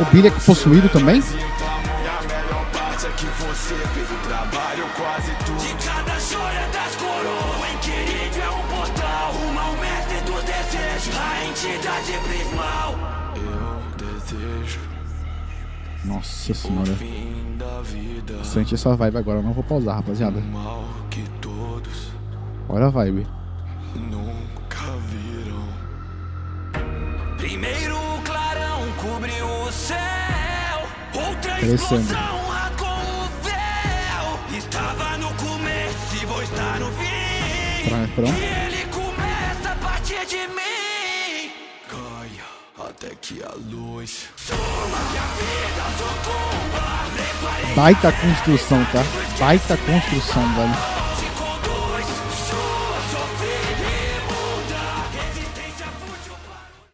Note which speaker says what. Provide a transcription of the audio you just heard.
Speaker 1: O Billy é possuído também?
Speaker 2: De cada joia das coroas, o inquirido é um portal, rumo ao mestre dos desejos, a entidade prismal. Eu desejo
Speaker 1: Nossa senhora.
Speaker 2: o fim da vida,
Speaker 1: Sente essa vibe agora, eu não vou pausar, rapaziada.
Speaker 2: mal que todos
Speaker 1: Olha a vibe.
Speaker 2: nunca viram. Primeiro o clarão cobriu o céu, outra
Speaker 1: Interessante.
Speaker 2: explosão rasgou o véu. Estava no começo e vou estar no fim.
Speaker 1: Pra refrão.
Speaker 2: E ele começa a partir de mim. Caia até que a luz toma minha vida, sucumba.
Speaker 1: Baita construção, tá? Baita construção, velho.